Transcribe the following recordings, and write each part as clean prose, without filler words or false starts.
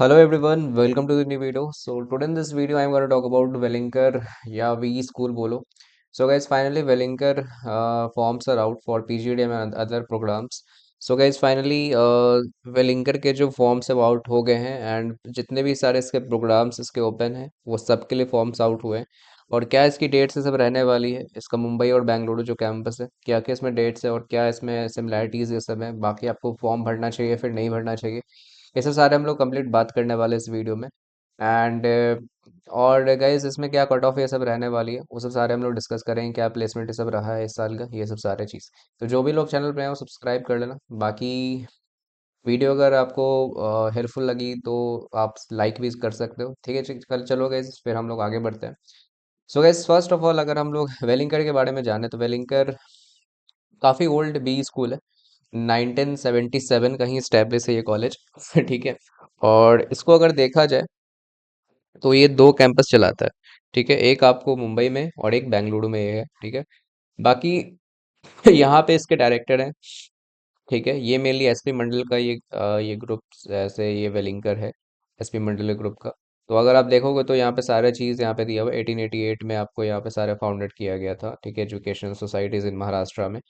Hello everyone, welcome to the new video. So today in this video I'm going to talk about Wellinger या V school बोलो. So guys, finally Wellinger forms are out for PGDM and other programs. So guys, finally Wellinger के जो forms अब out हो गए हैं and जितने भी सारे इसके प्रोग्राम्स इसके ओपन हैं वो सब के लिए फॉर्म्स आउट हुए हैं. और क्या इसकी डेट्स सब रहने वाली है, इसका मुंबई और बेंगलुरु जो कैंपस है, क्या क्या इसमें डेट्स है और क्या इसमें सिमिलैरिटीज ये सब है, बाकी आपको फॉर्म भरना चाहिए फिर नहीं भरना चाहिए, ये सब सारे हम लोग कंप्लीट बात करने वाले हैं इस वीडियो में. एंड और गाइस इसमें क्या कट ऑफ ये सब रहने वाली है वो सब सारे हम लोग डिस्कस करेंगे, क्या प्लेसमेंट ये सब रहा है इस साल का, ये सब सारे चीज़. तो जो भी लोग चैनल पे हैं वो सब्सक्राइब कर लेना. बाकी वीडियो अगर आपको हेल्पफुल लगी तो आप लाइक भी कर सकते हो. ठीक है, कल चलो गाइस फिर हम लोग आगे बढ़ते हैं. So guys first of all अगर हम लोग वेलिंकर के बारे में जाने तो वेलिंकर काफ़ी ओल्ड बी स्कूल है. 1977 का ही स्टैब्लिश है ये कॉलेज. ठीक है. और इसको अगर देखा जाए तो ये दो कैंपस चलाता है. ठीक है, एक आपको मुंबई में और एक बेंगलुरु में ये है. ठीक है. बाकी यहाँ पे इसके डायरेक्टर हैं. ठीक है, ये मेनली एसपी मंडल का ये ग्रुप, ऐसे ये वेलिंकर है एसपी मंडल ग्रुप का. तो अगर आप देखोगे तो यहाँ पे सारा चीज़ यहाँ पे दिया हुआ है. 1888 में आपको यहाँ पे सारा फाउंडेड किया गया था. ठीक है, एजुकेशन सोसाइटीज इन महाराष्ट्र में.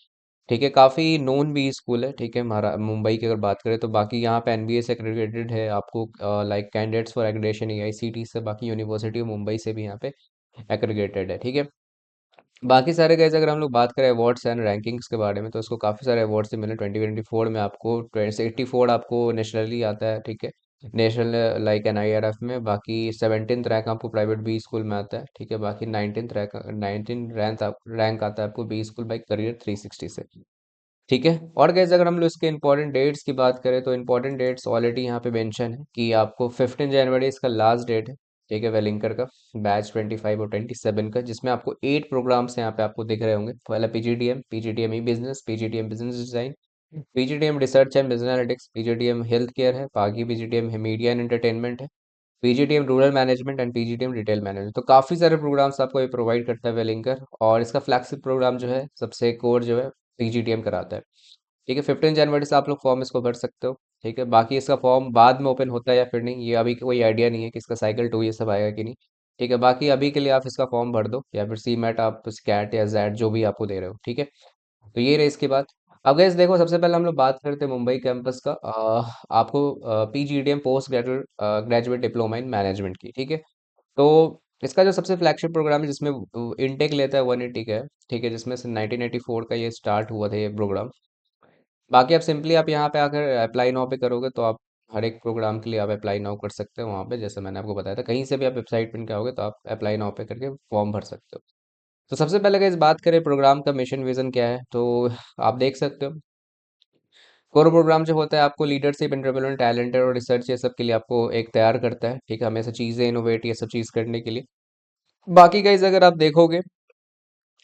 ठीक है, काफ़ी नोन भी स्कूल है. ठीक है, मुंबई की अगर बात करें तो बाकी यहाँ पे एनबीए से एक्रेडिटेड है आपको, like candidates for accreditation AICT से. बाकी यूनिवर्सिटी ऑफ मुंबई से भी यहाँ पे एक्रीगेटेड है. ठीक है. बाकी सारे गाइस अगर हम लोग बात करें अवार्ड्स एंड रैंकिंग्स के बारे में तो इसको काफ़ी सारे अवार्ड्स से मिले. 2024 में आपको 2084 आपको नेशनली आता है. ठीक है, नेशनल लाइक एनआईआरएफ में. बाकी 17th रैंक आपको प्राइवेट बी स्कूल में आता है. ठीक है, बाकी 19 रैंक आता है आपको बी स्कूल बाई करियर 360 से. ठीक है. और गैस अगर हम लोग इसके इंपॉर्टेंट डेट्स की बात करें तो इंपॉर्टेंट डेट्स ऑलरेडी यहाँ पे मेंशन है कि आपको 15 जनवरी इसका लास्ट डेट है. ठीक है, वेलिंकर का बैच 25 और 27 का, जिसमें आपको 8 प्रोग्राम्स यहाँ पे आपको दिख रहे होंगे. पहला PGDM, PGDM E business, PGDM business design, PGDM research and business analytics, PGDM health care है, बाकी पीजीडीएम मीडिया एंड एंटरटेनमेंट है, PGDM rural management and PGDM retail management. तो काफ़ी सारे प्रोग्राम्स आपको ये प्रोवाइड करता है वेलिंकर. और इसका फ्लैगशिप प्रोग्राम जो है, सबसे कोर जो है, पीजीडीएम कराता है. ठीक है, 15 जनवरी से आप लोग फॉर्म इसको भर सकते हो. ठीक है, बाकी इसका फॉर्म बाद में ओपन होता है या फिर नहीं, ये अभी कोई आइडिया नहीं है कि इसका साइकिल 2 ये सब आएगा कि नहीं. ठीक है, बाकी अभी के लिए आप इसका फॉर्म भर दो या फिर सी मैट आप स्कैट या जैट जो भी आपको दे रहे हो. ठीक है. तो ये रही इसकी बात. अब गैस देखो, सबसे पहले हम लोग बात करते हैं मुंबई कैंपस का. आपको PGDM post graduate graduate diploma in management की. ठीक है. तो इसका जो सबसे फ्लैगशिप प्रोग्राम है जिसमें इनटेक लेता है 180 का है. ठीक है, जिसमें से 1984 का ये स्टार्ट हुआ था ये प्रोग्राम. बाकी आप सिंपली आप यहाँ पे आकर अप्लाई नाउ पे करोगे तो आप हर एक प्रोग्राम के लिए आप अप्लाई नाउ कर सकते हो वहाँ पे, जैसे मैंने आपको बताया था. कहीं से भी आप वेबसाइट पे आओगे तो आप अप्लाई नाउ पे करके फॉर्म भर सकते हो. तो सबसे पहले अगर इस बात करें प्रोग्राम का मिशन विजन क्या है तो आप देख सकते हो. कोर प्रोग्राम जो होता है आपको लीडरशिप, एंटरप्रेन्योर, टैलेंट और रिसर्च ये सब के लिए आपको एक तैयार करता है. ठीक है, हमेशा चीज़ें इनोवेट ये सब चीज़ करने के लिए. बाकी गाइज अगर आप देखोगे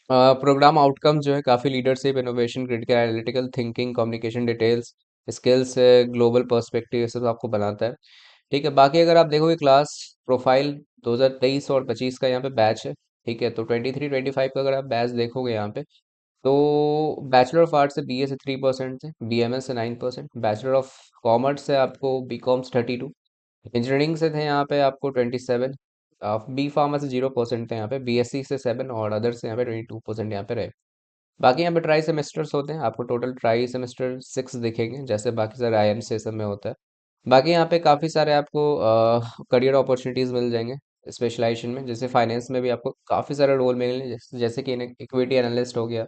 प्रोग्राम आउटकम जो है काफ़ी leadership, innovation, critical analytical thinking, communication details, skills, global perspective ये सब आपको बनाता है. ठीक है, बाकी अगर आप देखोगे क्लास प्रोफाइल 2023 और 25 का यहाँ पे बैच है. ठीक है, तो 23-25 का अगर आप बैच देखोगे यहाँ पे तो बैचलर ऑफ आर्ट्स से बीए से 3% से, बीएमएस से 9%, बैचलर ऑफ कॉमर्स से आपको बीकॉम्स 32, इंजीनियरिंग से थे यहाँ पे आपको 27, बी फार्मा से 0% थे यहाँ पे, बीएससी से 7 और अदर से यहाँ पे 22% यहाँ पे रहे. बाकी यहाँ पे ट्राई सेमेस्टर्स होते हैं, आपको टोटल ट्राई सेमेस्टर 6 दिखेंगे जैसे बाकी सारे आईएम से सब में होता है. बाकी यहाँ पे काफ़ी सारे आपको करियर अपॉर्चुनिटीज़ मिल जाएंगे स्पेशलाइजेशन में. जैसे फाइनेंस में भी आपको काफ़ी सारे रोल मिलेंगे, जैसे कि इक्विटी एनालिस्ट हो गया,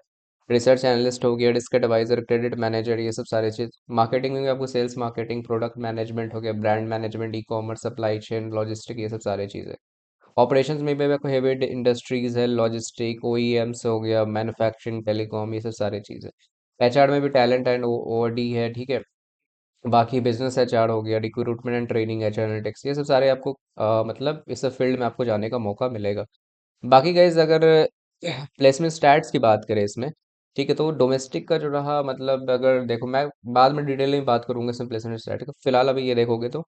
रिसर्च एनालिस्ट हो गया, रिस्क एडवाइजर, क्रेडिट मैनेजर, ये सब सारे चीज़. मार्केटिंग में भी आपको सेल्स मार्केटिंग, प्रोडक्ट मैनेजमेंट हो गया, brand management, e commerce, supply chain, logistic, ये सब सारे चीज़ें. ऑपरेशंस में भी आपको हेवी इंडस्ट्रीज है, लॉजिस्टिक, ओईएम्स हो गया, मैन्युफैक्चरिंग, टेलीकॉम, ये सब सारे चीज़ें. एचआर में भी टैलेंट एंड ओडी है. ठीक है, बाकी बिजनेस एचआर हो गया, recruitment and training, HR analytics, ये सब सारे आपको मतलब इस सब फील्ड में आपको जाने का मौका मिलेगा. बाकी गाइज अगर प्लेसमेंट स्टैट्स की बात करें इसमें, ठीक है, तो डोमेस्टिक का जो रहा, मतलब अगर देखो मैं बाद में डिटेल में बात करूंगा इसमें प्लेसमेंट स्टैट का. फिलहाल अभी ये देखोगे तो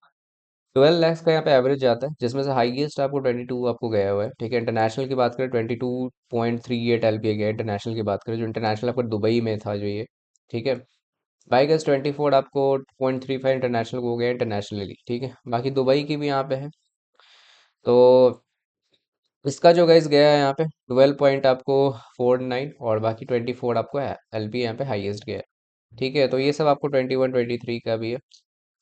12 लाख का यहाँ पे एवरेज जाता है, जिसमें से हाईएस्ट आपको 22 आपको गया हुआ है. ठीक है, इंटरनेशनल की बात करें 22.38 एलपीए गया इंटरनेशनल की बात करें, जो इंटरनेशनल आपको दुबई में था जो ये. ठीक है, बाई गेस 24 आपको 0.35 इंटरनेशनल हो गया इंटरनेशनली, ठीक है। बाकी दुबई की भी यहाँ पे है, तो इसका जो गाइस गया है यहाँ पे 12 पॉइंट आपको 49, और बाकी 24 आपको है एलपी यहाँ पे हाईएस्ट गया है, ठीक है। तो ये सब आपको 21 23 का भी है।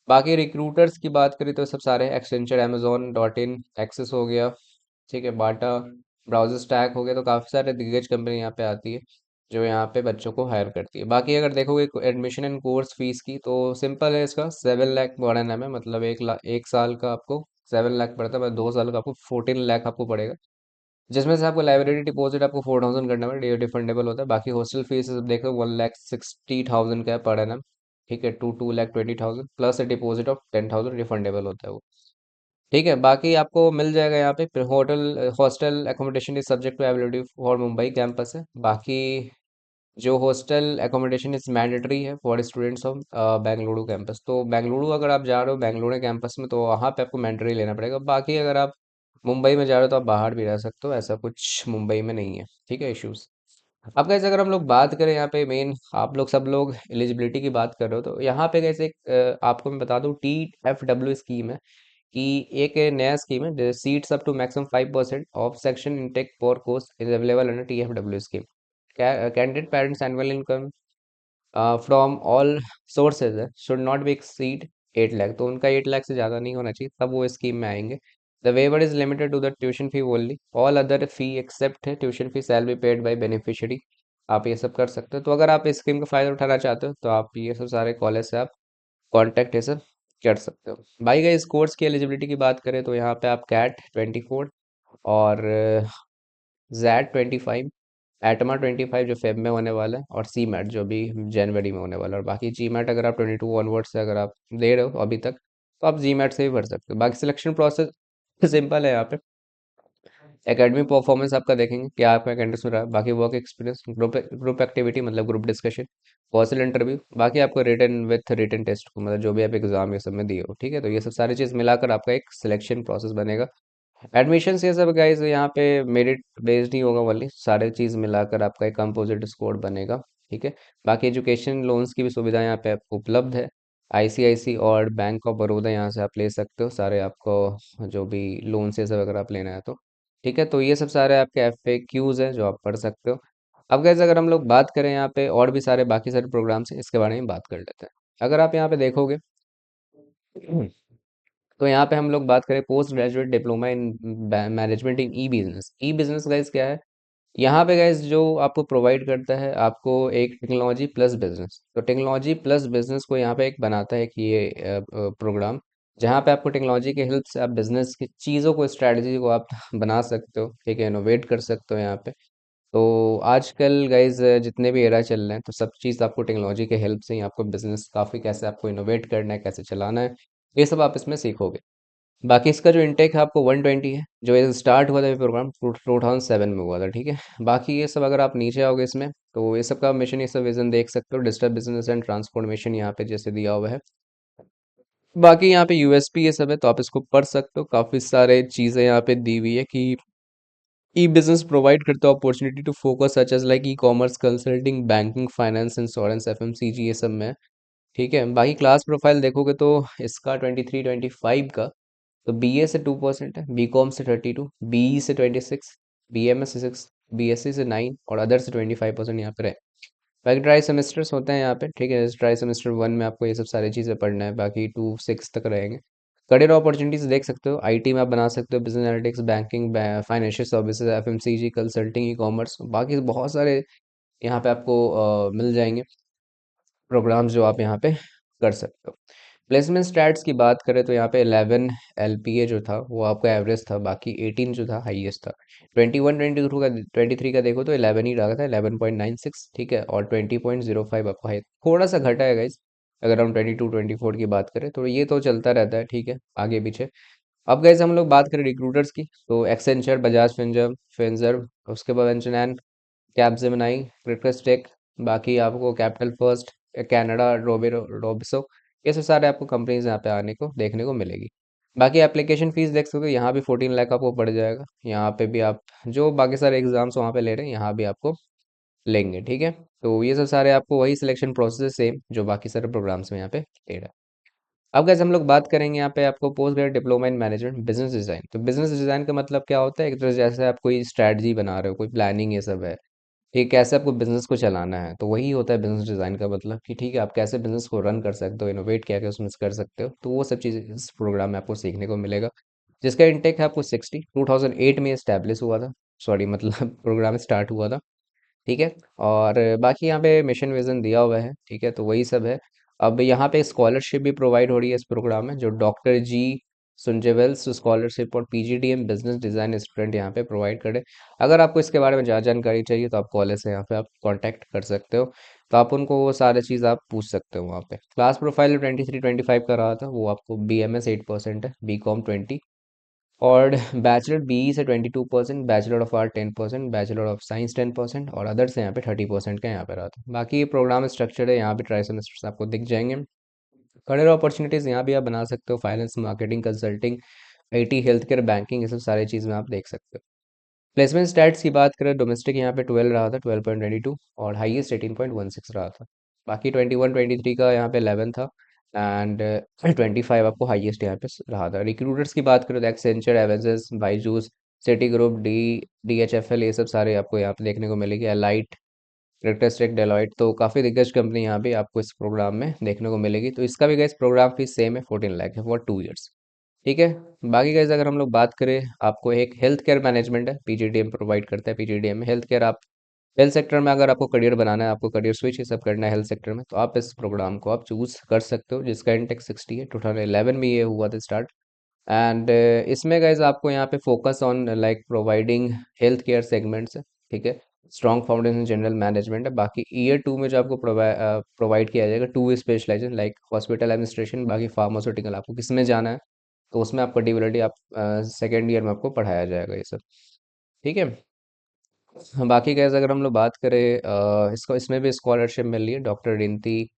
बाकी रिक्रूटर्स की बात करें तो सब सारे Accenture, Amazon dot in, access हो गया, ठीक है, बाटा, ब्राउजर स्टैक हो गया। तो काफ़ी सारे दिग्गज कंपनी यहाँ पे आती है जो यहाँ पे बच्चों को हायर करती है। बाकी अगर देखोगे एडमिशन एंड कोर्स फीस की, तो सिंपल है, इसका 7 लाख पर एनम है, मतलब 1 लाख 1 साल का आपको 7 लाख पड़ता है, मतलब 2 साल का आपको 14 लाख आपको पड़ेगा, जिसमें से आपको लाइब्रेरी डिपॉजिट आपको 4000 करना है, रिफंडेबल होता है। बाकी हॉस्टल फीस देखो 1,60,000 का है पर एनम, ठीक है, 2,20,000 प्लस डिपॉजिट ऑफ 10,000 रिफंडेबल होता है वो, ठीक है। बाकी आपको मिल जाएगा यहाँ पे hotel, hostel accommodation is subject to availability for Mumbai campus है। बाकी जो हॉस्टल एकोमोडेशन इज मैंडेटरी है for students of Bengaluru campus. तो बेंगलुरु अगर आप जा रहे हो बेंगलुरु कैंपस में, तो वहाँ पे आपको मैंडेटरी लेना पड़ेगा। बाकी अगर आप मुंबई में जा रहे हो तो आप बाहर भी रह सकते हो, ऐसा कुछ मुंबई में नहीं है, ठीक है, इश्यूज। अब कैसे अगर हम लोग बात करें यहाँ पे मेन, आप लोग सब लोग एलिजिबिलिटी की बात कर रहे हो, तो यहाँ पे कैसे आपको मैं बता दूं, TFW स्कीम है कि एक नया स्कीम है, seats up to maximum 5% of section intake for course is available under TFW scheme. Candidate parents annual income from all sources है should not be exceed 8 lakh, तो उनका 8 लाख से ज़्यादा नहीं होना चाहिए, तब वो स्कीम में आएंगे। The waiver is limited to the tuition fee only, all other fee except है tuition fee shall be paid by beneficiary. आप ये सब कर सकते हो। तो अगर आप इस स्कीम का फ़ायदा उठाना चाहते हो तो आप ये सब सारे कॉलेज से आप कॉन्टैक्ट ये सब कर सकते हो। भाई इस कोर्स की एलिजिबिलिटी की बात करें तो यहाँ पे आप कैट 24 और Z 25, एटमा 25 जो फेब में होने वाला है, और सी मैट जो भी जनवरी में होने वाला है। और बाकी जी मैट अगर आप 22 ऑनवर्ड से अगर आप दे रहे हो अभी तक, तो आप जी मैट से भी भर सकते हो। बाकी सिलेक्शन प्रोसेस सिंपल है यहाँ पे, एकेडमिक परफॉर्मेंस आपका देखेंगे क्या आपका अटेंडेंस में रहा है, बाकी वर्क एक्सपीरियंस, ग्रुप एक्टिविटी मतलब ग्रुप डिस्कशन, पर्सनल इंटरव्यू, बाकी आपको रिटन विथ रिटन टेस्ट, मतलब जो भी आप एग्जाम ये सब में दिए हो, ठीक है। तो ये सब सारी चीज़ मिलाकर आपका एक सिलेक्शन प्रोसेस बनेगा। एडमिशन ये सब गाइस यहाँ पे मेरिट बेस्ड ही होगा, वाली सारे चीज़ मिलाकर आपका एक कंपोजिट स्कोर बनेगा, ठीक है। बाकी एजुकेशन लोन्स की भी सुविधा यहाँ पे आपको उपलब्ध है, आईसीआईसी और बैंक ऑफ बड़ौदा यहाँ से आप ले सकते हो सारे, आपको जो भी लोन से सब अगर आप लेना है तो, ठीक है। तो ये सब सारे आपके FAQs है जो आप पढ़ सकते हो। अब गाइस अगर हम लोग बात करें यहाँ पे और भी सारे बाकी सारे प्रोग्राम्स हैं, इसके बारे में बात कर लेते हैं। अगर आप यहाँ पे देखोगे तो यहाँ पे हम लोग बात करें post graduate diploma in management in E business. E business guys क्या है, यहाँ पे गाइस जो आपको प्रोवाइड करता है आपको एक टेक्नोलॉजी प्लस बिजनेस, तो टेक्नोलॉजी प्लस बिजनेस को यहाँ पे एक बनाता है कि ये प्रोग्राम, जहाँ पे आपको टेक्नोलॉजी के हेल्प से आप बिजनेस की चीज़ों को, स्ट्रैटेजी को आप बना सकते हो, ठीक है, इनोवेट कर सकते हो यहाँ पे। तो आजकल गाइज जितने भी एरा चल रहे हैं, तो सब चीज़ आपको टेक्नोलॉजी के हेल्प से ही आपको बिजनेस काफ़ी, कैसे आपको इनोवेट करना है, कैसे चलाना है, ये सब आप इसमें सीखोगे। बाकी इसका जो इनटेक है आपको 120 है, जो ये स्टार्ट हुआ था ये प्रोग्राम 2007 में हुआ था, ठीक है। बाकी ये सब अगर आप नीचे आओगे इसमें, तो ये सब का मिशन, ये सब विजन देख सकते हो, डिजिटल बिजनेस एंड ट्रांसफॉर्मेशन यहाँ पे जैसे दिया हुआ है। बाकी यहाँ पे यूएसपी ये सब है, तो आप इसको पढ़ सकते हो, काफ़ी सारे चीज़ें यहाँ पे दी हुई है कि ई बिजनेस प्रोवाइड करता है opportunity to focus such as like e commerce, consulting, banking, finance, insurance, FMCG, ये सब में, ठीक है। बाकी क्लास प्रोफाइल देखोगे तो इसका 23 25 का, तो BA से 2% है, BCom से 32, BE से 26, BMS से 6, BSc से 9 और अदर से 25% यहाँ पर है। बाकी ट्राई सेमेस्टर्स होते हैं यहाँ पे, ठीक है। ट्राई सेमेस्टर 1 में आपको ये सब सारी चीज़ें पढ़ना है, बाकी 2 6 तक रहेंगे। करियर अपॉर्चुनिटीज देख सकते हो, IT में आप बना सकते हो, business analytics, banking, financial services, FMCG, consulting, e commerce, बाकी बहुत सारे यहाँ पे आपको मिल जाएंगे प्रोग्राम्स जो आप यहाँ पे कर सकते हो। प्लेसमेंट स्टैट्स की बात करें तो यहाँ पे 11 LPA जो था वो आपका एवरेज था, बाकी 18 जो था हाईएस्ट था। 21 22 का 23 का देखो तो 11 ही रहा था, 11.96, ठीक है, और 20.05 आपको हाई, थोड़ा सा घटा है गाइस। अगर हम 22 24 की बात करें तो ये तो चलता रहता है, ठीक है, आगे पीछे। अब गाइस हम लोग बात करें रिक्रूटर्स की, तो एक्सेंचर, बजाज फिंजर फिंजर, उसके बाद एंजन, कैपजेमिनाई, क्रिटस टेक, बाकी आपको कैपिटल फर्स्ट, कनाडा, रोबिसो, ये सब सारे आपको कंपनीज यहाँ पे आने को देखने को मिलेगी। बाकी एप्लीकेशन फीस देख सकते हो, यहाँ भी 14 लाख आपको पड़ जाएगा। यहाँ पे भी आप जो बाकी सारे एग्जाम्स वहाँ पे ले रहे हैं यहाँ भी आपको लेंगे, ठीक है। तो ये सब सारे आपको वही सिलेक्शन प्रोसेस सेम जो बाकी सारे प्रोग्राम्स में यहाँ पे दे रहा है। अब guys हम लोग बात करेंगे यहाँ पे आपको post graduate diploma in management business design. तो बिजनेस डिजाइन का मतलब क्या होता है, एक तरह से जैसे आप कोई स्ट्रैटेजी बना रहे हो, कोई प्लानिंग ये सब है, कि कैसे आपको बिजनेस को चलाना है, तो वही होता है बिजनेस डिजाइन का मतलब, कि ठीक है आप कैसे बिजनेस को रन कर सकते हो, इनोवेट क्या क्या उसमें कर सकते हो, तो वो सब चीज़ इस प्रोग्राम में आपको सीखने को मिलेगा। जिसका इंटेक है आपको 60, 2008 में इस्टेब्लिश हुआ था, सॉरी मतलब प्रोग्राम स्टार्ट हुआ था। ठीक है। और बाकी यहाँ पे मिशन विजन दिया हुआ है, ठीक है, तो वही सब है। अब यहाँ पे स्कॉलरशिप भी प्रोवाइड हो रही है इस प्रोग्राम में, जो डॉक्टर जी सुंजेवेल्स स्कॉलरशिप और पीजीडीएम बिजनेस डिज़ाइन स्टूडेंट यहाँ पे प्रोवाइड करे। अगर आपको इसके बारे में ज़्यादा जानकारी चाहिए तो आप कॉलेज से यहाँ पे आप कांटेक्ट कर सकते हो, तो आप उनको वो सारी चीज़ आप पूछ सकते हो वहाँ पे। क्लास प्रोफाइल 23-25 का रहा था, वो आपको बी एम एस 8% है, बी कॉम 20, और बैचलर बीई से 22%, bachelor of art 10%, bachelor of science 10% और अदर से यहाँ पे 30% का यहाँ पे रहा था। बाकी ये प्रोग्राम स्ट्रक्चर है, यहाँ पे ट्राई सेमेस्टर्स आपको दिख जाएंगे। करियर अपॉर्चुनिटीज़ यहाँ भी आप बना सकते हो, finance, marketing, consulting, IT, health care, banking, ये सब सारी चीज़ में आप देख सकते हो। प्लेसमेंट स्टैट्स की बात करें, डोमेस्टिक यहाँ पे 12 रहा था, 12.22, और हाईएस्ट 18.16 रहा था। बाकी 21-23 का यहाँ पे 11 था, एंड 25 आपको हाईएस्ट यहाँ पे रहा था। रिक्रूटर्स की बात करें तो Accenture, Avengers, Byju's, city group, DHFL, ये सब सारे आपको यहाँ पे देखने को मिलेगी, एलाइट, क्रेक्टस्टिक, डेलॉइट, तो काफ़ी दिग्गज कंपनी यहाँ पे आपको इस प्रोग्राम में देखने को मिलेगी। तो इसका भी गाइस प्रोग्राम फीस सेम है, 14 लाख है फॉर 2 ईयर्स। ठीक है। बाकी गाइस अगर हम लोग बात करें, आपको एक हेल्थ केयर मैनेजमेंट है, पीजीडीएम प्रोवाइड करता है। पीजीडीएम में हेल्थ केयर, आप हेल्थ सेक्टर में अगर आपको करियर बनाना है, आपको करियर स्विच ये सब करना है हेल्थ सेक्टर में, तो आप इस प्रोग्राम को आप चूज कर सकते हो, जिसका इंटेक 60 है। 2011 में ये हुआ था स्टार्ट। एंड इसमें गाइज आपको यहाँ पे focus on like providing health care segments है। ठीक है। स्ट्रॉन्ग फाउंडेशन जनरल मैनेजमेंट है। बाकी ईयर 2 में जो आपको प्रोवाइड किया जाएगा, two specialisation like hospital administration, बाकी फार्मास्यूटिकल, आपको किस में जाना है तो उसमें आप पर्टिकुलरली आप सेकेंड ईयर में आपको पढ़ाया जाएगा ये सब। ठीक है। बाकी गैस अगर हम लोग बात करें, इसको इसमें भी स्कॉलरशिप मिल रही है, डॉक्टर रिंती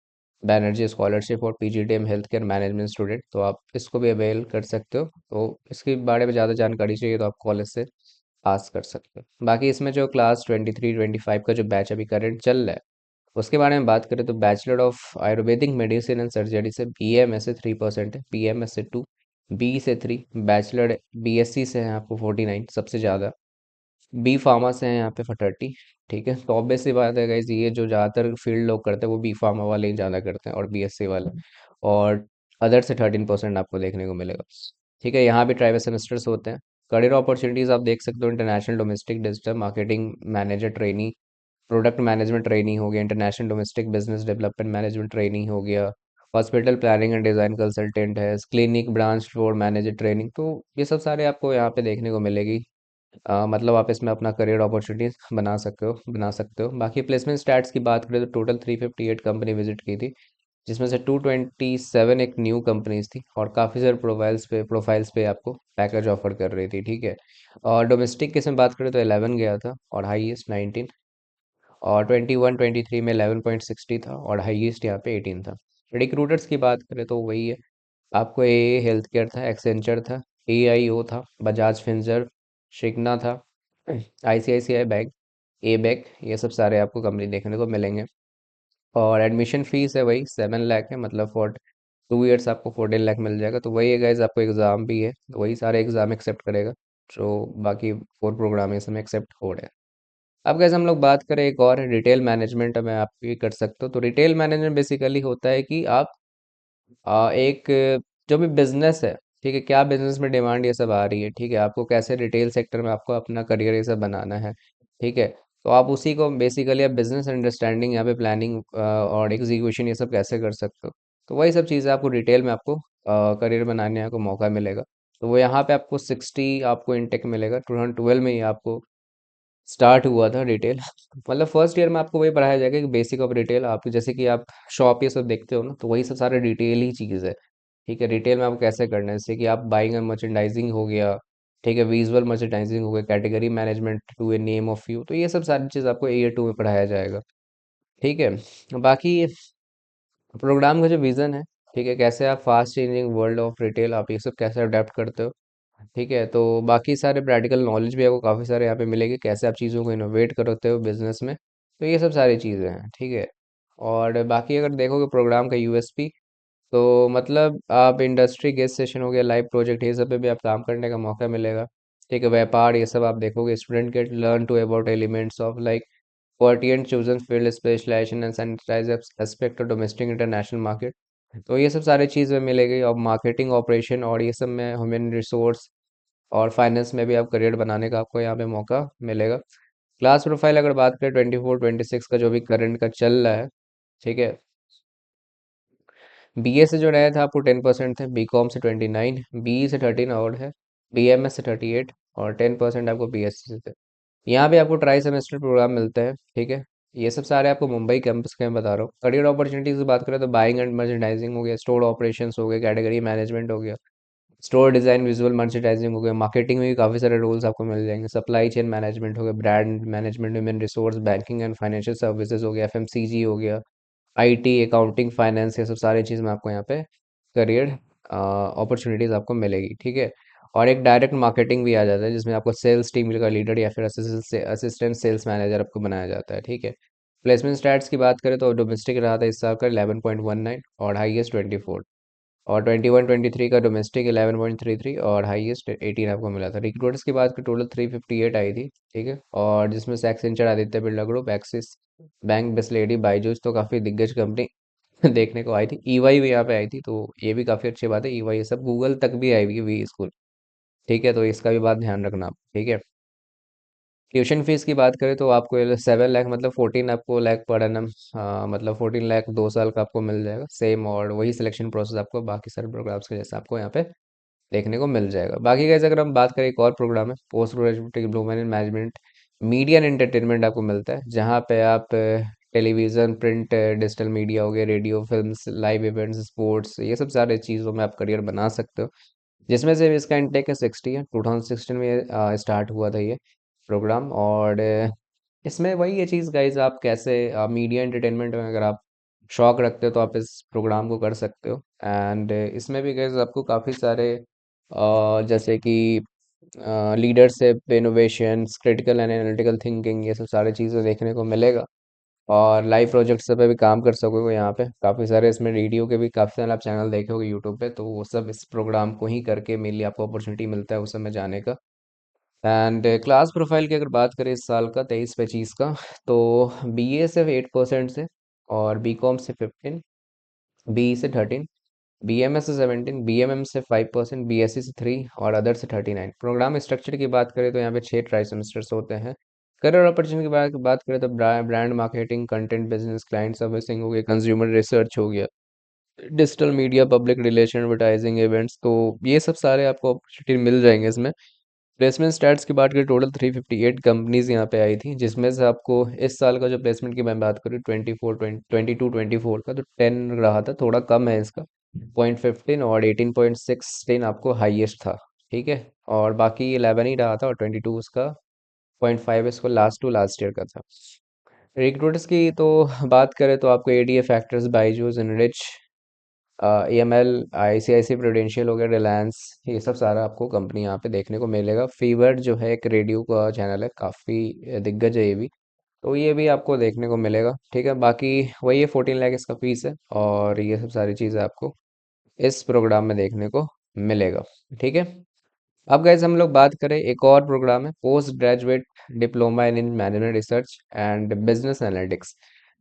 बैनर्जी स्कॉलरशिप और PGDM health care management student, तो आप इसको भी अवेल कर सकते हो। तो इसके बारे में ज़्यादा जानकारी चाहिए तो आप कॉलेज से आस्क कर सकते हो। बाकी इसमें जो क्लास 23-25 का जो बैच अभी करंट चल रहा है, उसके बारे में बात करें तो bachelor of Ayurvedic medicine and surgery से बीएमएस से 3% है, पीएमएस से 2, बी से 3, बैचलर बीएससी से है आपको 49 सबसे ज़्यादा, बी फार्मा से हैं यहाँ पे फटर्टी। ठीक है। तो ऑब्वियस सी बात है गाइज, ये जो ज़्यादातर फील्ड लोग करते हैं वो बी फार्मा वाले ही ज़्यादा करते हैं और बीएससी वाले, और अदर से 13% आपको देखने को मिलेगा। ठीक है। यहाँ भी ट्राइवल सेमेस्टर्स होते हैं। करियर अपॉर्चुनिटीज़ आप देख सकते हो, international domestic digital marketing manager trainee, product management training हो गया, international domestic business development management training हो गया, hospital planning and design consultant है, clinic branch floor manager training, तो ये सब सारे आपको यहाँ पे देखने को मिलेगी। मतलब आप इसमें अपना करियर अपॉर्चुनिटीज बना सकते हो। बाकी प्लेसमेंट स्टैट्स की बात करें तो टोटल 358 कंपनी विजिट की थी, जिसमें से 227 एक न्यू कंपनीज थी, और काफ़ी सारे प्रोफाइल्स पे आपको पैकेज ऑफर कर रही थी। ठीक है। और डोमेस्टिक की इसमें बात करें तो 11 गया था और हाईएस्ट 19, और 21-23 में 11.60 था और हाईएस्ट यहाँ पे 18 था। रिक्रूटर्स की बात करें तो वही है, आपको ए हेल्थ केयर था, एक्सेंचर था, AIO था, बजाज फिंसर्व, शिग्ना था, आईसीआईसीआई बैंक, ए बैंक, ये सब सारे आपको कंपनी देखने को मिलेंगे। और एडमिशन फीस है वही 7 लाख है, मतलब फॉर 2 ईयर्स आपको 14 लाख मिल जाएगा। तो वही है गाइज, आपको एग्ज़ाम भी है तो वही सारे एग्ज़ाम एक्सेप्ट करेगा, जो बाकी 4 प्रोग्राम है इसमें एक्सेप्ट हो रहे हैं। अब गैस हम लोग बात करें एक और रिटेल मैनेजमेंट में आप ये कर सकते हो। तो रिटेल मैनेजमेंट बेसिकली होता है कि आप एक जो भी बिजनेस है, ठीक है, क्या बिजनेस में डिमांड ये सब आ रही है, ठीक है, आपको कैसे रिटेल सेक्टर में आपको अपना करियर ये सब बनाना है। ठीक है। तो आप उसी को बेसिकली आप बिजनेस अंडरस्टैंडिंग यहाँ पे प्लानिंग और एग्जीक्यूशन ये सब कैसे कर सकते हो, तो वही सब चीज़ें आपको डिटेल में आपको करियर बनाने का मौका मिलेगा। तो वो यहाँ पे आपको 60 आपको इंटेक मिलेगा, 2012 में ही आपको स्टार्ट हुआ था रिटेल। मतलब फर्स्ट ईयर में आपको वही पढ़ाया जाएगा कि बेसिक ऑफ रिटेल, आप जैसे कि आप शॉप ये सब देखते हो ना, तो वही सब सारे डिटेल ही चीज़ है। ठीक है। रिटेल में आपको कैसे करना है, जैसे कि आप बाइंग एंड मर्चेंडाइजिंग हो गया, ठीक है, विजुअल मर्चेंडाइजिंग हो गया, category management to a name of you, तो ये सब सारी चीज़ आपको ईयर 2 में पढ़ाया जाएगा। ठीक है। बाकी प्रोग्राम का जो विज़न है, ठीक है, कैसे आप fast changing world of retail आप ये सब कैसे अडेप्ट करते हो। ठीक है। तो बाकी सारे प्रैक्टिकल नॉलेज भी आपको काफ़ी सारे यहाँ पे मिलेंगे, कैसे आप चीज़ों को इनोवेट करते हो बिजनेस में। तो ये सब सारी चीज़ें हैं, ठीक है। और बाकी अगर देखोगे प्रोग्राम का यूएसपी, तो मतलब आप इंडस्ट्री गेस्ट सेशन हो गया, लाइव प्रोजेक्ट, ये सब पे भी आप काम करने का मौका मिलेगा। ठीक है, व्यापार ये सब आप देखोगे, student get learn to about elements of like pertinent chosen field specialisation and sanitise aspect of domestic international market. तो ये सब सारी चीज़ें मिलेगी। और मार्केटिंग ऑपरेशन और ये सब में ह्यूमन रिसोर्स और फाइनेंस में भी आप करियर बनाने का आपको यहाँ पे मौका मिलेगा। क्लास प्रोफाइल अगर बात करें 24 26 का जो भी करंट का चल रहा है, ठीक है। बीए से जो रहे थे आपको 10% थे, बीकॉम से 29, बीई से 13 और है, बीएमएस से 38 और 10% आपको बीएससी से थे। यहाँ पे आपको ट्राई सेमेस्टर प्रोग्राम मिलता है, ठीक है। ये सब सारे आपको मुंबई कैंपस के मैं बता रहा हूँ। करियर अपॉर्चुनिटीज की बात करें तो बाइंग एंड मर्चेंडाइजिंग हो गया, स्टोर ऑपरेशंस हो गए, कैटेगरी मैनेजमेंट हो गया, स्टोर डिजाइन, विजुअल मर्चेंडाइजिंग हो गया, मार्केटिंग में भी काफ़ी सारे रोल्स आपको मिल जाएंगे, सप्लाई चेन मैनेजमेंट हो गया, brand management, human resource, banking and financial services हो गया, एफएमसीजी हो गया, आईटी, अकाउंटिंग, फाइनेंस, ये सब सारी चीज़ में आपको यहाँ पे करियर अपॉर्चुनिटीज़ आपको मिलेगी, ठीक है। और एक डायरेक्ट मार्केटिंग भी आ जाता है जिसमें आपको सेल्स टीम का लीडर या फिर असिस्टेंट सेल्स मैनेजर आपको बनाया जाता है, ठीक है। प्लेसमेंट स्टैट्स की बात करें तो डोमेस्टिक रहा था इस साल का 11.19 और हाईएस्ट 24, और 21 23 का डोमेस्टिक 11.33 और हाईएस्ट 18 आपको मिला था। रिक्रूटर्स की बात करें टोटल 358 आई थी, ठीक है। और जिसमें से Accenture, Aditya Birla group, axis bank, Bisleri, Byju's, तो काफ़ी दिग्गज कंपनी देखने को आई थी। ईवाई भी यहाँ पे आई थी, तो ये भी काफ़ी अच्छी बात है। ईवाई ये सब गूगल तक भी आई हुई है, वी स्कूल, ठीक है। तो इसका भी बात ध्यान रखना आप, ठीक है। ट्यूशन फीस की बात करें तो आपको 7 लाख मतलब 14 आपको लाख पर एनम, मतलब 14 लाख 2 साल का आपको मिल जाएगा सेम। और वही सिलेक्शन प्रोसेस आपको बाकी सारे प्रोग्राम्स के जैसे आपको यहाँ पे देखने को मिल जाएगा। बाकी गाइस अगर हम बात करें, एक और प्रोग्राम है post graduate diploma in management media and entertainment आपको मिलता है, जहाँ पे आप टेलीविज़न, प्रिंट, डिजिटल मीडिया हो गया, radio, films, live events, sports, ये सब सारे चीज़ों में आप करियर बना सकते हो। जिसमें से इसका इंटेक है 60 है, 2016 में स्टार्ट हुआ था ये प्रोग्राम। और इसमें वही ये चीज़ गाइज, आप कैसे मीडिया एंटरटेनमेंट में अगर आप शौक रखते हो तो आप इस प्रोग्राम को कर सकते हो। एंड इसमें भी गाइज आपको काफ़ी सारे जैसे कि leadership, innovations, critical and analytical thinking, ये सब सारी चीज़ें देखने को मिलेगा। और लाइव प्रोजेक्ट्स पे भी काम कर सकोगे यहाँ पे। काफ़ी सारे इसमें वीडियो के भी काफ़ी सारे आप चैनल देखे होगे यूट्यूब पे, तो वो सब इस प्रोग्राम को ही करके मेनली आपको अपॉर्चुनिटी मिलता है उस समय जाने का। एंड क्लास प्रोफाइल की अगर बात करें इस साल का 23 25 का, तो बीए से 8% से, और बीकॉम से 15, बीई से 13, बीएमएस से 17, बीएमएम से 5%, बीएससी से 3 और अदर से 39। प्रोग्राम स्ट्रक्चर की बात करें तो यहाँ पे 6 ट्राई सेमेस्टर्स होते हैं। करियर अपॉर्चुनिटी की बात करें तो brand marketing, content business, client servicing हो गया, कंज्यूमर रिसर्च हो गया, digital media, public relation, advertising, events, तो ये सब सारे आपको अपॉर्चुनिटी मिल जाएंगे इसमें। प्लेसमेंट स्टैट्स की बात करें टोटल 358 कंपनीज यहाँ पे आई थी, जिसमें से आपको इस साल का जो प्लेसमेंट की मैं बात करूँ 22 24 का, तो 10 रहा था, थोड़ा कम है इसका 0.15, और 18.16 आपको हाईएस्ट था, ठीक है। और बाकी 11 ही रहा था, और 22 उसका 0.5 इसको लास्ट टू लास्ट ईयर का था। रिक्रूटर्स की तो बात करें तो आपको ADA, factors, Byju's, Enrich, AML, ICICI Prudential हो गया, रिलायंस, ये सब सारा आपको कंपनी यहाँ पे देखने को मिलेगा। फीवर जो है एक रेडियो का चैनल है, काफ़ी दिग्गज है ये भी, तो ये भी आपको देखने को मिलेगा, ठीक है। बाकी वही है, 14 लाख इसका फीस है, और ये सब सारी चीज़ें आपको इस प्रोग्राम में देखने को मिलेगा, ठीक है। अब गाइज हम लोग बात करें, एक और प्रोग्राम है post graduate diploma in management research and business analytics,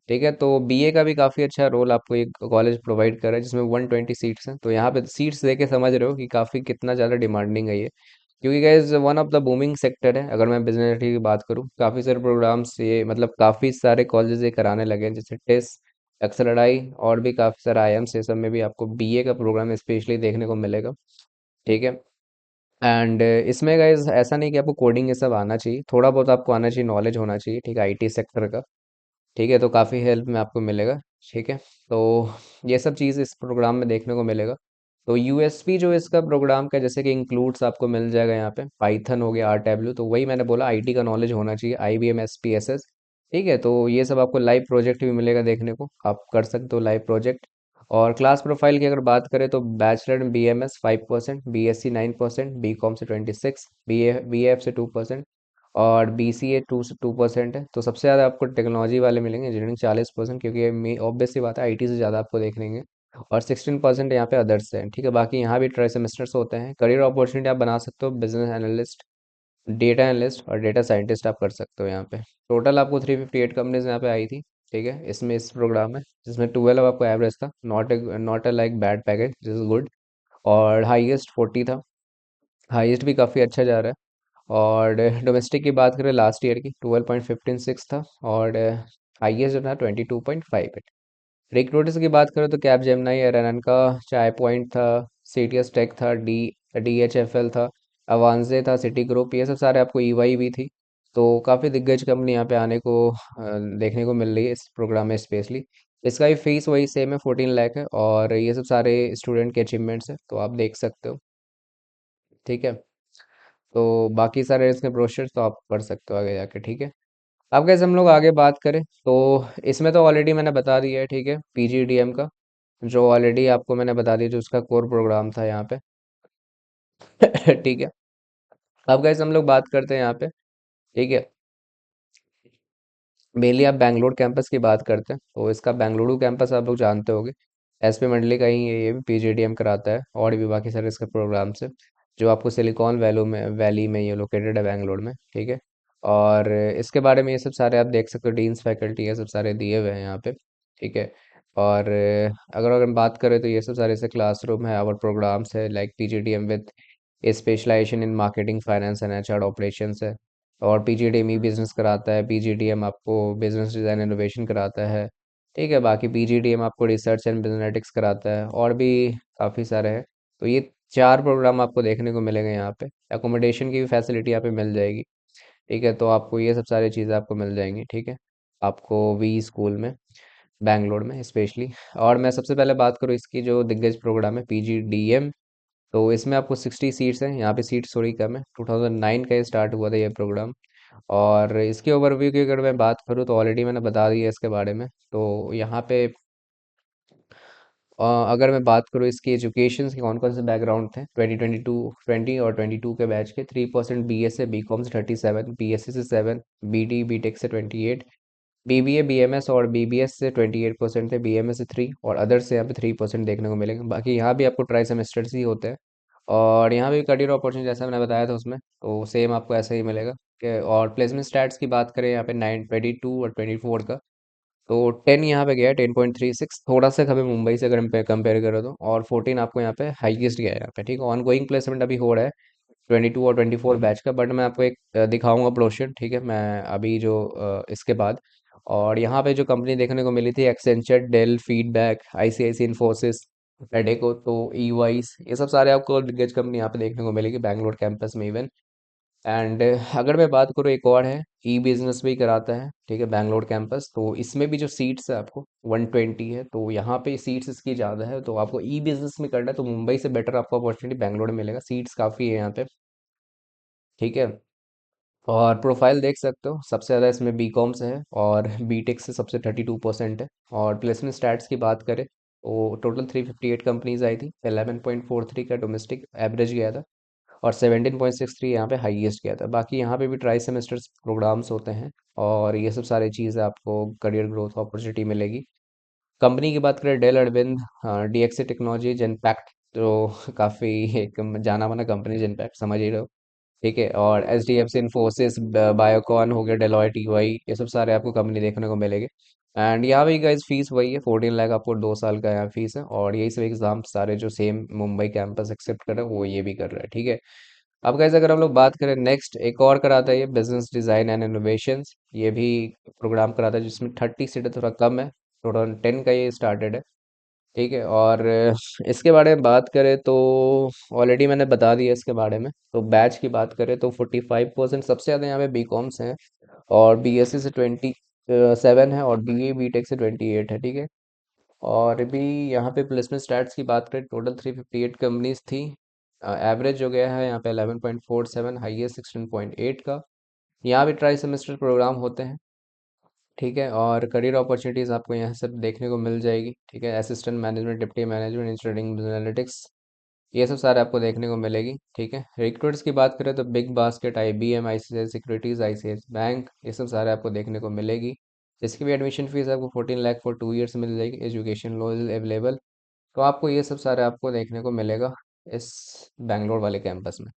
ठीक है। तो बीए का भी काफ़ी अच्छा रोल आपको एक कॉलेज प्रोवाइड कर रहा है, जिसमें 120 सीट्स हैं। तो यहाँ पे सीट्स देके समझ रहे हो कि काफ़ी कितना ज़्यादा डिमांडिंग है ये, क्योंकि guys one of the booming sector है। अगर मैं बिजनेस की बात करूँ, काफ़ी सारे प्रोग्राम्स ये मतलब काफ़ी सारे कॉलेज ये कराने लगे हैं, जैसे टेस, एक्सलडाई, और भी काफ़ी सारे आईएम्स, ये सब में भी आपको बीए का प्रोग्राम स्पेशली देखने को मिलेगा, ठीक है। एंड इसमें गाइज ऐसा नहीं कि आपको कोडिंग ये सब आना चाहिए, थोड़ा बहुत आपको आना चाहिए, नॉलेज होना चाहिए, ठीक है, आईटी सेक्टर का, ठीक है। तो काफ़ी हेल्प में आपको मिलेगा, ठीक है। तो ये सब चीज़ इस प्रोग्राम में देखने को मिलेगा। तो यूएसपी जो इसका प्रोग्राम का, जैसे कि इंक्लूड्स आपको मिल जाएगा यहाँ पे, पाइथन हो गया, आर तो वही मैंने बोला, आईटी का नॉलेज होना चाहिए, आईबीएम, एसपीएसएस, ठीक है। तो ये सब आपको लाइव प्रोजेक्ट भी मिलेगा देखने को, आप कर सकते हो लाइव प्रोजेक्ट। और क्लास प्रोफाइल की अगर बात करें तो bachelor in BMS 5%, BSc 9%, BCom से 26, बी एफ से 2%, और BCA 2% है। तो सबसे ज़्यादा आपको टेक्नोलॉजी वाले मिलेंगे, इंजीनियरिंग 40%, क्योंकि ये ऑब्वियस सी बात है IT से ज़्यादा आपको देख लेंगे। और 16% यहाँ पे अदर्स हैं, ठीक है। बाकी यहाँ भी ट्राई सेमेस्टर्स होते हैं। करियर अपॉर्चुनिटी आप बना सकते हो, बिजनेस एनालिस्ट, डेटा एनालिस्ट और डेटा साइंटिस्ट आप कर सकते हो यहाँ पे। टोटल आपको 358 कंपनीज यहाँ पे आई थी, ठीक है, इसमें इस प्रोग्राम में, जिसमें 12 आपको एवरेज था, not a like bad package, this is good. और हाईएस्ट 40 था, हाईएस्ट भी काफ़ी अच्छा जा रहा है। और डोमेस्टिक की बात करें लास्ट ईयर की, 12.156 था, और हाईएस्ट जो था 22.58। रिक्रूटर्स की बात करें तो कैप जेमिनाई, एरएनएन का, चाय पॉइंट था, सीटीएस टेक था, DHFL था, अवांजे था, सिटी ग्रुप, ये सब सारे आपको EY भी थी। तो काफ़ी दिग्गज कंपनी यहाँ पे आने को देखने को मिल रही है इस प्रोग्राम में स्पेशली। इसका भी फीस वही सेम है, 14 लाख है, और ये सब सारे स्टूडेंट के अचीवमेंट्स है, तो आप देख सकते हो, ठीक है। तो बाकी सारे इसके ब्रोशर्स तो आप पढ़ सकते हो आगे जाके, ठीक है। अब कैसे हम लोग आगे बात करें तो इसमें तो ऑलरेडी मैंने बता दिया है, ठीक है, PGDM का, जो ऑलरेडी आपको मैंने बता दिया, जो उसका कोर प्रोग्राम था यहाँ पे। ठीक है। अब कैसे हम लोग बात करते हैं यहाँ पे, ठीक है, मेनली आप बैंगलोर कैंपस की बात करते हैं, तो इसका बेंगलुरु कैंपस आप लोग जानते होंगे, SP मंडली का ही ये भी PGDM कराता है, और भी बाकी सारे इसके प्रोग्राम्स है, जो आपको सिलिकॉन वैली में ये लोकेटेड है, बैंगलोर में, ठीक है। और इसके बारे में ये सब सारे आप देख सकते हो, डीन्स फैकल्टी ये सब सारे दिए हुए हैं यहाँ पे, ठीक है। और अगर हम बात करें तो ये सब सारे से क्लासरूम है, आवर प्रोग्राम्स है, like PGDM with specialization in marketing, finance and HR operations है। और PGDM ई बिजनेस कराता है, PGDM आपको बिजनेस डिज़ाइन इनोवेशन कराता है, ठीक है। बाकी PGDM आपको रिसर्च एंड बिजनेटिक्स कराता है, और भी काफ़ी सारे हैं। तो ये 4 प्रोग्राम आपको देखने को मिलेंगे यहाँ पे। एकोमोडेशन की भी फैसिलिटी यहाँ पे मिल जाएगी, ठीक है। तो आपको ये सब सारी चीज़ें आपको मिल जाएंगी, ठीक है, आपको वी स्कूल में, बैंगलोर में स्पेशली। और मैं सबसे पहले बात करूँ इसकी, जो दिग्गज प्रोग्राम है PGDM, तो इसमें आपको 60 सीट्स हैं, यहाँ पे सीट्स थोड़ी कम है, 2009 का ये स्टार्ट हुआ था ये प्रोग्राम। और इसके ओवरव्यू की अगर मैं बात करूँ तो ऑलरेडी मैंने बता दिया इसके बारे में। तो यहाँ पे अगर मैं बात करूँ इसकी एजुकेशन के कौन कौन से बैकग्राउंड थे, 2022 और 22 के बैच के, 3% BA से, BCom से 37, BSc से 7, BD BTech से 28, BBA BMS और BBS से 28% थे, BMS से 3, और अदर से यहाँ पे 3% देखने को मिलेंगे। बाकी यहाँ भी आपको ट्राई सेमेस्टर्स ही होते हैं। और यहाँ भी करियर अपॉर्चुनिटी जैसा मैंने बताया था उसमें, तो सेम आपको ऐसा ही मिलेगा। और प्लेसमेंट स्टैट्स की बात करें यहाँ पे 9, 22 और 24 का, तो 10 यहाँ पे गया है, 10.36, थोड़ा सा हमें मुंबई से अगर हम कंपेयर करें तो। और 14 आपको यहाँ पे हाईएस्ट गया है यहाँ पे, ठीक है। ऑन गोइंग प्लेसमेंट अभी हो रहा है 22 और 24 बैच का, बट मैं आपको एक दिखाऊंगा ब्रोशर, ठीक है, मैं अभी जो इसके बाद। और यहाँ पे जो कंपनी देखने को मिली थी, Accenture, Dell, feedback, ICICI Infosys, Adecco, तो EYs, ये सब सारे आपको दिग्गज कंपनी यहाँ पे देखने को मिलेगी बैंगलोर कैंपस में इवन। एंड अगर मैं बात करूँ, एक और है, ई बिजनेस भी कराता है, ठीक है, बैंगलोर कैंपस। तो इसमें भी जो सीट्स है आपको 120 है, तो यहाँ पे सीट्स इसकी ज़्यादा है। तो आपको ई बिजनेस में करना है तो मुंबई से बेटर आपको अपॉर्चुनिटी बैंगलोर में मिलेगा, सीट्स काफ़ी है यहाँ पे, ठीक है। और प्रोफाइल देख सकते हो, सबसे ज़्यादा इसमें BCom से है, और BTech से सबसे 32% है। और प्लेसमेंट स्टैट्स की बात करें तो टोटल 358 कंपनीज आई थी, 11.43 का डोमेस्टिक एवरेज गया था, और 17.63 यहाँ पे हाईएस्ट गया था। बाकी यहाँ पे भी ट्राई सेमेस्टर्स प्रोग्राम्स होते हैं, और ये सब सारी चीज़ें आपको करियर ग्रोथ अपॉर्चुनिटी मिलेगी। कंपनी की बात करें, Dell, Arvind, DXC technology, Genpact, तो काफ़ी एक जाना माना कंपनी, जेनपैक्ट समझ ही रहे हो, ठीक है। और HDFC, इन्फोसिस, बायोकॉन हो गया, डेलॉयट, EY, ये सब सारे आपको कंपनी देखने को मिलेंगे। एंड यहाँ भी गाइज फीस वही है, 14 लाख आपको 2 साल का यहाँ फीस है। और यही सब एग्जाम सारे जो सेम मुंबई कैंपस एक्सेप्ट कर रहे हैं वो ये भी कर रहा है, ठीक है। अब गाइज अगर हम लोग बात करें, नेक्स्ट एक और कराता है ये, बिजनेस डिजाइन एंड इनोवेशंस, ये भी प्रोग्राम कराता है, जिसमें 30 सीटें थोड़ा कम है, टोटल 10 का ये स्टार्टेड है, ठीक है। और इसके बारे में बात करें तो ऑलरेडी मैंने बता दिया इसके बारे में। तो बैच की बात करें तो 45% सबसे ज़्यादा यहाँ पे BComs हैं, और BSc से 27 है, और BA BTech से 28 है, ठीक है। और भी यहाँ पे प्लेसमेंट स्टैट्स की बात करें, टोटल 358 कंपनीज थी, एवरेज जो गया है यहाँ पे 11.47, हाईएस्ट 16.8 का। यहाँ भी ट्राई सेमेस्टर प्रोग्राम होते हैं, ठीक है। और करियर अपॉर्चुनिटीज़ आपको यहाँ सब देखने को मिल जाएगी, ठीक है, assistant management, deputy management, engineering, business analytics, ये सब सारे आपको देखने को मिलेगी। ठीक है, रिक्रूटर्स की बात करें तो big basket, IBM, ICICI securities, ICICI bank, ये सब सारे आपको देखने को मिलेगी। इसकी भी एडमिशन फीस आपको 14 लाख फॉर 2 ईयर्स मिल जाएगी। Education loan available. तो आपको ये सब सारे आपको देखने को मिलेगा इस बैंगलोर वाले कैंपस में।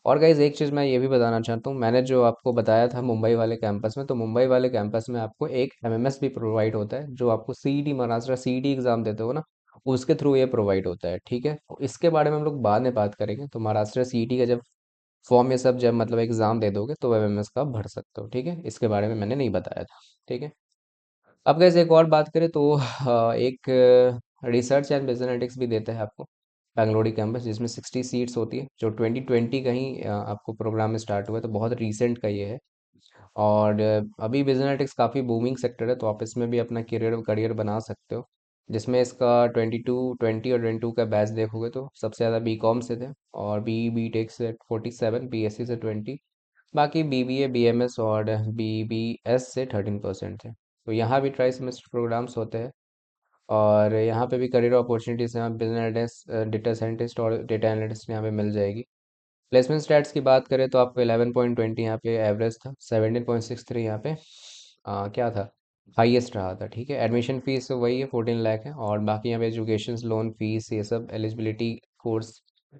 और गाइज एक चीज़ मैं ये भी बताना चाहता हूँ, मैंने जो आपको बताया था मुंबई वाले कैंपस में, तो मुंबई वाले कैंपस में आपको एक MMS भी प्रोवाइड होता है, जो आपको CET, महाराष्ट्र CET एग्जाम देते हो ना, उसके थ्रू ये प्रोवाइड होता है। ठीक है, तो इसके बारे में हम लोग बाद में बात करेंगे। तो महाराष्ट्र CET का जब फॉर्म ये सब जब मतलब एग्जाम दे दोगे तो MMS का आप भर सकते हो। ठीक है, इसके बारे में मैंने नहीं बताया था। ठीक है, अब गैस एक और बात करें तो एक रिसर्च एंड बिजनेस एनालिटिक्स भी देता है आपको बेंगलोरी कैंपस, जिसमें 60 सीट्स होती है, जो 2020 का ही आपको प्रोग्राम में स्टार्ट हुआ है, तो बहुत रिसेंट का ये है। और अभी बिजनेस एनालिटिक्स काफ़ी बूमिंग सेक्टर है, तो आप इसमें भी अपना करियर करियर बना सकते हो। जिसमें इसका 20 और 22 का बैच देखोगे तो सबसे ज़्यादा B.Com से थे, और B.Tech से 47, BSc से 20, बाकी BBA, BMS और BBS से 13% थे। तो यहाँ भी ट्राई सेमेस्टर प्रोग्राम्स होते हैं, और यहाँ पे भी करियर अपॉर्चुनिटीज यहाँ बिजनेस डेटा साइंटिस्ट और डेटा एनालिस्ट यहाँ पे मिल जाएगी। प्लेसमेंट स्टैट्स की बात करें तो आपको 11.20 यहाँ पे एवरेज था, 17.63 यहाँ पे क्या था, हाईएस्ट रहा था। ठीक है, एडमिशन फीस तो वही है, 14 लाख है, और बाकी यहाँ पे एजुकेशन लोन फीस ये सब eligibility, course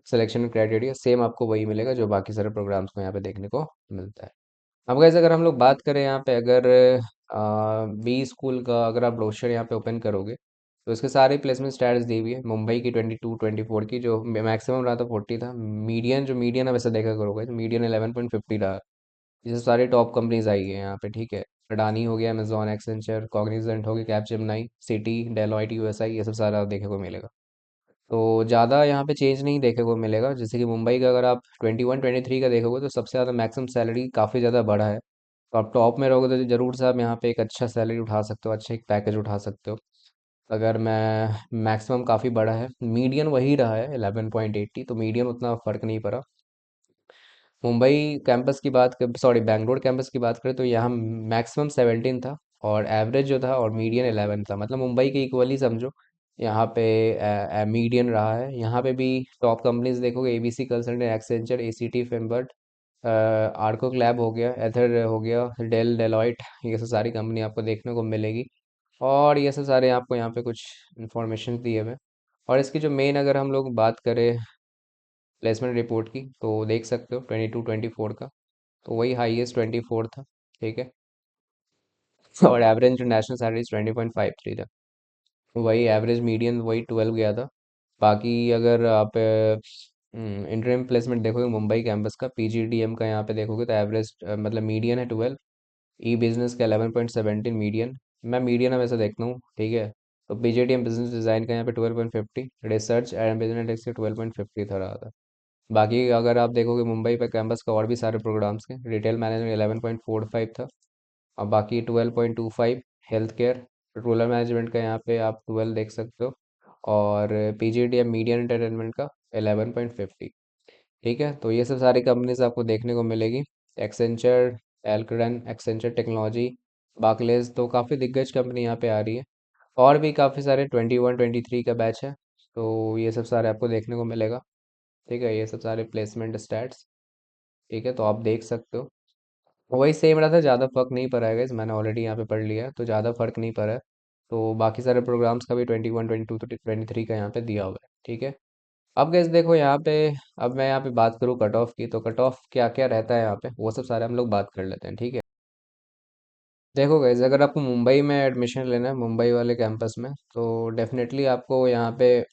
selection criteria same आपको वही मिलेगा जो बाकी सारे प्रोग्राम्स को यहाँ पे देखने को मिलता है। अब गैस अगर हम लोग बात करें यहाँ पे, अगर बी स्कूल का अगर आप ब्रोशर यहाँ पे ओपन करोगे तो इसके सारे प्लेसमेंट स्टैट्स दी हुई है। मुंबई की 22-24 की जो मैक्सिमम रहा था 40 था, मीडियन है वैसे देखा करोगे तो मीडियन 11.50 रहा। ये सारी टॉप कंपनीज आई है यहाँ पे। ठीक है, अडानी हो गया, अमेजॉन, एक्सेंचर, कॉग्निजेंट हो गया, कैपजेमिनाई, सिटी, डेलोइट, USI, ये सब सारा देखने को मिलेगा। तो ज़्यादा यहाँ पे चेंज नहीं देखने को मिलेगा। जैसे कि मुंबई का अगर आप 21-23 का देखोगे तो सबसे ज़्यादा मैक्सिमम सैलरी काफ़ी ज़्यादा बढ़ा है। तो आप टॉप में रहोगे तो ज़रूर से आप यहाँ पे एक अच्छा सैलरी उठा सकते हो, अच्छा एक पैकेज उठा सकते हो। अगर मैं मैक्सिमम काफ़ी बड़ा है, मीडियन वही रहा है 11.80, तो मीडियन उतना फ़र्क नहीं पड़ा। मुंबई कैंपस की बात कर, सॉरी बैंगलोर कैंपस की बात करें तो यहाँ मैक्सिमम 17 था, और एवरेज जो था और मीडियन 11 था, मतलब मुंबई के इक्वली समझो। यहाँ पे मीडियन रहा है। यहाँ पे भी टॉप कंपनीज देखोगे, ABC consultant, Accenture, ACT, Finbert, Arco lab हो गया, एथर हो गया, डेलॉइट, ये सब सारी कंपनी आपको देखने को मिलेगी। और ये सब सारे आपको यहाँ पे कुछ इंफॉर्मेशन दिए हुए हैं। और इसकी जो मेन अगर हम लोग बात करें प्लेसमेंट रिपोर्ट की, तो देख सकते हो 22-24 का, तो वही हाईएस्ट 24 था। ठीक है, और एवरेज इंटरनेशनल सैलरी 20.53 था। वही एवरेज मीडियन वही 12 गया था। बाकी अगर आप इंटरिम प्लेसमेंट देखोगे मुंबई कैंपस का, PGDM का यहाँ पे देखोगे तो एवरेज मतलब मीडियन है 12, E बिजनेस का 11.17 मीडियन। मैं मीडियन हमेशा देखता हूँ। ठीक है, तो PGDM बिजनेस डिज़ाइन का यहाँ पे 12.50, रिसर्च एंड बिजनेस का 12.50 था रहा था। बाकी अगर आप देखोगे मुंबई पे कैंपस का और भी सारे प्रोग्राम्स के, रिटेल मैनेजमेंट 11.45 था, और बाकी 12.25 हेल्थ केयर, रूरल मैनेजमेंट का यहाँ पे आप 12 देख सकते हो, और PGDM मीडिया एंटरटेनमेंट का 11.50। ठीक है, तो ये सब सारी कंपनीज आपको देखने को मिलेगी। एक्सेंचर, एल्करन, एक्सेंचर टेक्नोलॉजी, बाकलेज, तो काफ़ी दिग्गज कंपनी यहाँ पे आ रही है। और भी काफ़ी सारे 21-23 का बैच है, तो ये सब सारे आपको देखने को मिलेगा। ठीक है, ये सब सारे प्लेसमेंट स्टैट्स। ठीक है, तो आप देख सकते हो वही सेम रहा था, ज़्यादा फर्क नहीं पड़ा है guys, मैंने ऑलरेडी यहाँ पे पढ़ लिया है, तो ज़्यादा फर्क नहीं पड़ा है। तो बाकी सारे प्रोग्राम्स का भी 21, 22, 23 का यहाँ पे दिया हुआ है। ठीक है, अब गैस देखो यहाँ पे, अब मैं यहाँ पे बात करूँ कट ऑफ की, तो कट ऑफ क्या क्या रहता है यहाँ पे वो सब सारे हम लोग बात कर लेते हैं। ठीक है, देखो गैस अगर आपको मुंबई में एडमिशन लेना है मुंबई वाले कैंपस में, तो डेफिनेटली आपको यहाँ पे,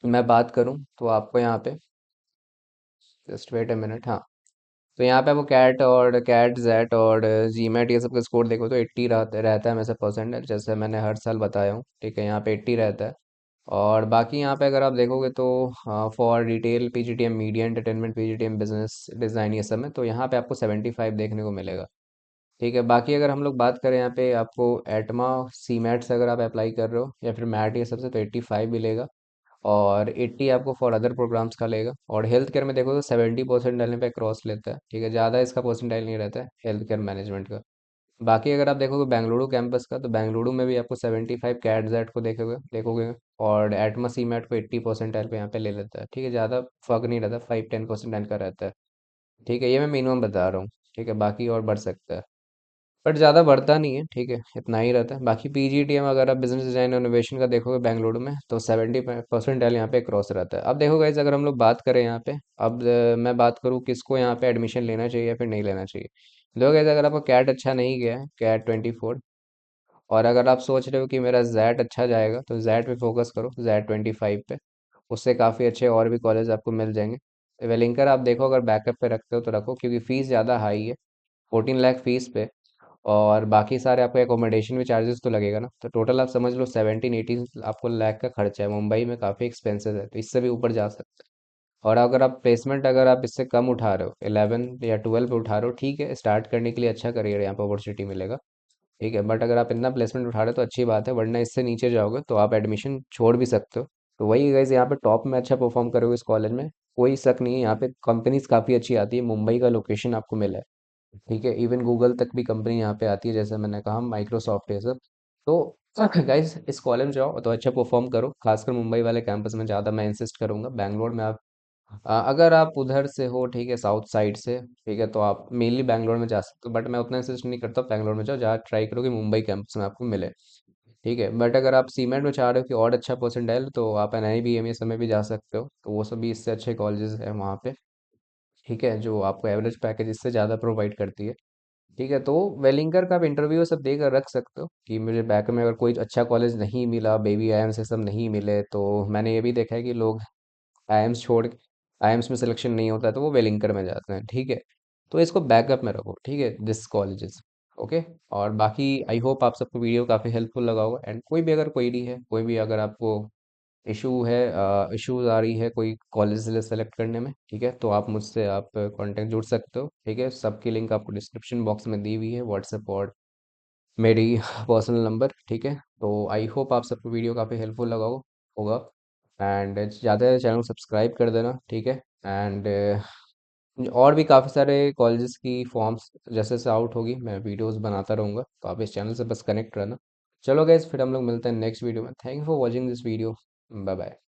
मैं बात करूँ तो आपको यहाँ पे, जस्ट वेट अ मिनट, हाँ, तो यहाँ पे आपको कैट और कैट जेट और जीमेट ये सब का स्कोर देखो तो 80 रहता है हमेशा परसेंट, जैसे मैंने हर साल बताया हूँ। ठीक है, यहाँ पे 80 रहता है। और बाकी यहाँ पे अगर आप देखोगे तो for retail PGDM, media entertainment, PGDM business design, ये सब में तो यहाँ पे आपको 75 देखने को मिलेगा। ठीक है, बाकी अगर हम लोग बात करें यहाँ पे आपको एटमा, सी मैट से अगर आप अप्लाई कर रहे हो या फिर मैट ये सबसे, तो 85 मिलेगा। और 80 आपको फॉर अदर प्रोग्राम्स का लेगा। और हेल्थ केयर में देखो तो 70% डालने पे क्रॉस लेता है। ठीक है, ज़्यादा इसका परसेंटाइल नहीं रहता है हेल्थ केयर मैनेजमेंट का। बाकी अगर आप देखोगे बेंगलुरु कैंपस का, तो बेंगलुरु में भी आपको 75 कैट जेट को देखोगे देखोगे और एटमा सी मैट को 80 परसेंटाइल पे यहाँ पे ले लेता है, ठीक है, ज़्यादा फर्क नहीं रहता, 5-10 परसेंटाइल का रहता है, ठीक है, ये मैं मिनिमम बता रहा हूँ, ठीक है, बाकी और बढ़ सकता है, बट ज़्यादा बढ़ता नहीं है, ठीक है, इतना ही रहता है। बाकी पीजीटीएम अगर आप बिजनेस डिजाइन और इनोवेशन का देखोगे बेंगलुरु में, तो 70 परसेंटाइल यहाँ पे क्रॉस रहता है। अब देखो गाइज, अगर हम लोग बात करें यहाँ पे, अब मैं बात करूँ किसको यहाँ पे एडमिशन लेना चाहिए या फिर नहीं लेना चाहिए। देखो गाइज, अगर आपका कैट अच्छा नहीं गया है, कैट 24, और अगर आप सोच रहे हो कि मेरा जैट अच्छा जाएगा, तो जैट पे फोकस करो, जैट 25 पे, उससे काफ़ी अच्छे और भी कॉलेज आपको मिल जाएंगे। वेलिंकर आप देखो, अगर बैकअप पे रखते हो तो रखो, क्योंकि फीस ज़्यादा हाई है, 14 लाख फीस पे, और बाकी सारे आपको एकोमोडेशन भी चार्जेस तो लगेगा ना, तो टोटल आप समझ लो 17-18 आपको लाख का खर्चा है। मुंबई में काफ़ी एक्सपेंसिव है, तो इससे भी ऊपर जा सकता है। और अगर आप प्लेसमेंट अगर आप इससे कम उठा रहे हो, 11 या 12 पे उठा रहे हो, ठीक है, स्टार्ट करने के लिए अच्छा करियर यहाँ पे अपॉर्चुनिटी मिलेगा, ठीक है, बट अगर आप इतना प्लेसमेंट उठा रहे हो तो अच्छी बात है, वरना इससे नीचे जाओगे तो आप एडमिशन छोड़ भी सकते हो। तो वही गाइस, यहाँ पे टॉप में अच्छा परफॉर्म करोगे इस कॉलेज में, कोई शक नहीं है, यहाँ पे कंपनीज काफ़ी अच्छी आती है, मुंबई का लोकेशन आपको मिला है, ठीक है, इवन गूगल तक भी कंपनी यहाँ पे आती है, जैसे मैंने कहा माइक्रोसॉफ्ट है सब। तो गाइस, इस कॉलेज में जाओ तो अच्छा परफॉर्म करो, खासकर मुंबई वाले कैंपस में ज़्यादा मैं इंसिस्ट करूंगा। बैंगलोर में आप अगर आप उधर से हो, ठीक है, साउथ साइड से, ठीक है, तो आप मेनली बैंगलोर में जा सकते हो, बट मैं उतना इंसिस्ट नहीं करता, बैंगलोर में जाओ, जहाँ ट्राई करो कि मुंबई कैंपस में आपको मिले, ठीक है। बट अगर आप सीमेंट में चाह रहे हो कि और अच्छा परसेंटाइल, तो आप NIBMS में भी जा सकते हो, तो वो सभी इससे अच्छे कॉलेजेस हैं वहाँ पे, ठीक है, जो आपको एवरेज पैकेज इससे ज़्यादा प्रोवाइड करती है, ठीक है। तो वेलिंगर का आप इंटरव्यू सब देकर रख सकते हो कि मुझे बैक में अगर कोई अच्छा कॉलेज नहीं मिला, बेबी आईएम से सब नहीं मिले, तो मैंने ये भी देखा है कि लोग आईएम्स छोड़ के, आईएम्स में सिलेक्शन नहीं होता है तो वो वेलिंकर में जाते हैं, ठीक है। तो इसको बैकअप में रखो, ठीक है, दिस कॉलेजेस, ओके। और बाकी आई होप आप सबको वीडियो काफ़ी हेल्पफुल लगा होगा, एंड कोई भी अगर क्वेरी है, कोई भी अगर आपको इशू है, इशूज आ रही है कोई कॉलेज सेलेक्ट करने में, ठीक है, तो आप मुझसे आप कांटेक्ट जुड़ सकते हो, ठीक है, सबकी लिंक आपको डिस्क्रिप्शन बॉक्स में दी हुई है, व्हाट्सएप और मेरी पर्सनल नंबर, ठीक है। तो आई होप आप सबको वीडियो काफ़ी हेल्पफुल लगा होगा, एंड ज़्यादा चैनल को सब्सक्राइब कर देना, ठीक है। एंड और भी काफ़ी सारे कॉलेजेस की फॉर्म्स जैसे जैसे आउट होगी, मैं वीडियोस बनाता रहूँगा, तो आप इस चैनल से बस कनेक्ट रहना। चलो गाइस, फिर हम लोग मिलते हैं नेक्स्ट वीडियो में। Thank you for watching this video. Bye bye.